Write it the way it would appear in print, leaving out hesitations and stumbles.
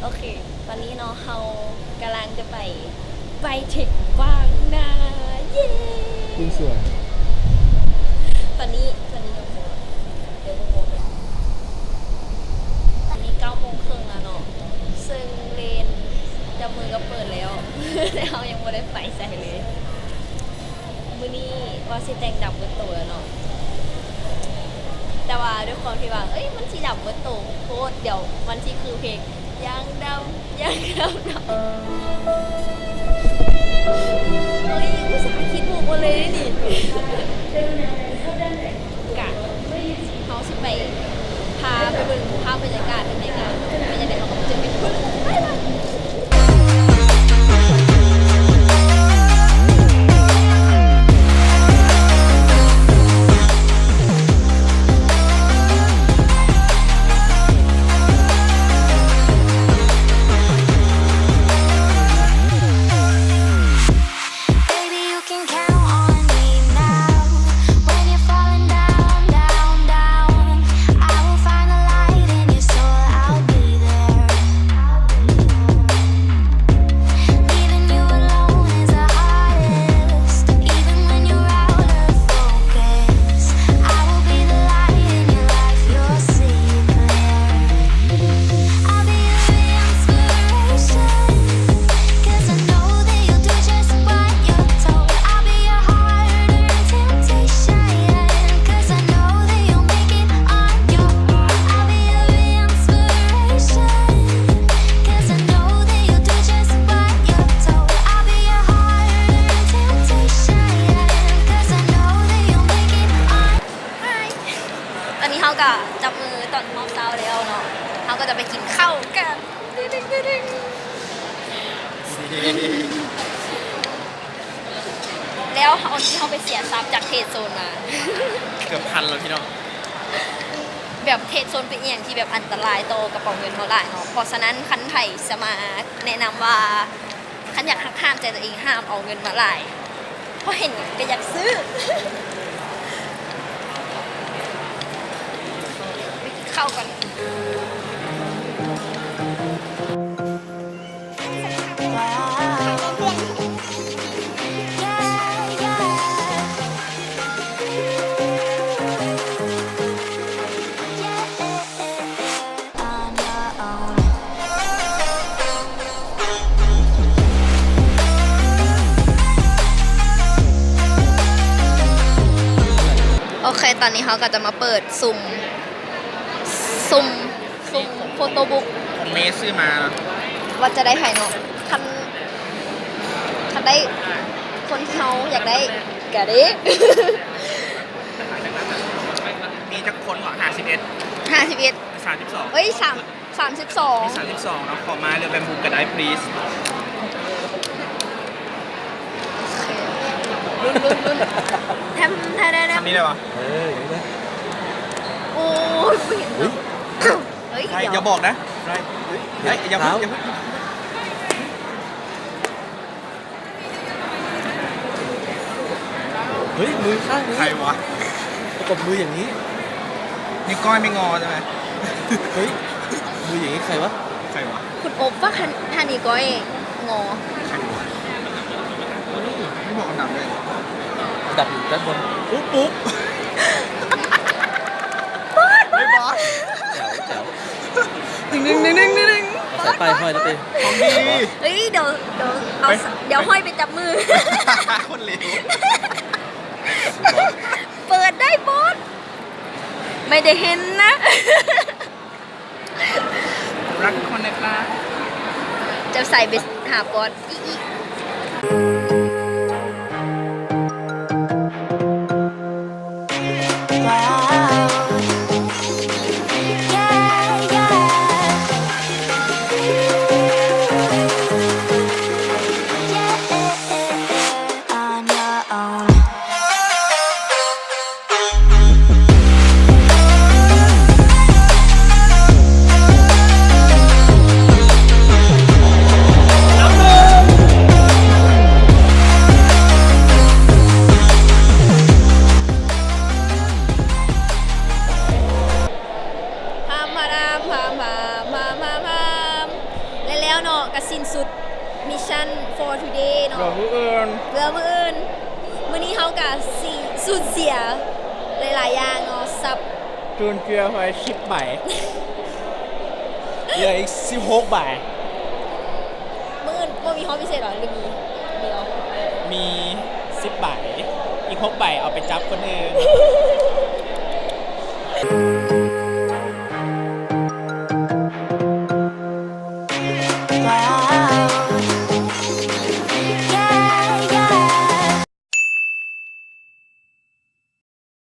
โอเคตอนนี้เนาะเรากำลังจะไปเทคบางนาเย้ยิ่งสวยตอนนี้ยังโมเดี๋ยวโมตอนนี้9 โมงครึ่งแล้วเนาะซึ่งเลนจะมือก็เปิดแล้ว แต่เรายังไม่ได้ไปใส่เลยมื้อนี้ว่าสิแต่งดำเบิดตัวเนาะแต่ว่าด้วยความที่ว่ามันสิดำเบิดตัวโคตรเดี๋ยวมันสิคือเพลงยังดำยังดำดำอุตส่าห์คิดถูกหมดเลยนี่กะเขาสิไปพาไปเบิ่งภาพบรรยากาศในงานเป็นยังไงเขาก็จะเป็นคนก็จับมือตอนมอบเช้าแล้วเนาะเขาก็จะไปกินข้าวกันแล้วเอาที่เขาไปเสียทรัพย์จากเทศโซนมาเกือบพันแล้วพี่น้องแบบเทศโซนเป็นอย่างที่แบบอันตรายโตกระเป๋าเงินเขาหลายเนาะเพราะฉะนั้นคันไผ่สมาแนะนำว่าคันอยากห้ามใจตัวเองห้ามเอาเงินมาหลายเพราะเห็นก็อยากซื้อเข้ากันโอเคตอนนี้เขาก็จะมาเปิดสุ่มโฟโต้บุ๊กของเมสซื้อมาว่าจะได้ไผ่เนาะคันได้คนเขาอยากได้กะดิมีจะคนหรอ51 32เฮ้ย32แล้วขอมาเรือแบมบูกระไดพลีสรุ่นแทมได้ทำนี้เลยวะโอ้ยไม่เห็นเฮ้ยอย่าบอกนะอย่าพูดเฮ้ยมือข้างนี้ใครวะประกบมืออย่างนี้นี่ก้อยไม่งอใช่ไหมเฮ้ยมืออย่างนี้ใครวะคุณอบว่าท่านี้ก้อยงอไม่บอกอันดับเลยดับอยู่ด้านบนปุ๊บไม่บอสแจ๋วหนึ่งใส่ป้ายห้อยแล้วเป็นของดีเฮ้ยเดี๋ยวห้อยไปจับมือคนเหลวเปิดได้บอสไม่ได้เห็นนะรักคนในปลาจะใส่ไปหาบอสอีก แล้วเนาะก็สิ้นสุดมิชชั่น for today เนาะ บอกผู้อื่น เรือมื้ออื่นมื้อนี้เฮาก็สิสูญเสียหลายๆอย่างเนาะซับ จูนเกลือไว้10 ใบเหลืออีก16 ใบ มื้ออื่นบ่มีห้องพิเศษหรอหรือมีเหรอ มี10 ใบอีก6 ใบเอาไปจับคนอื่น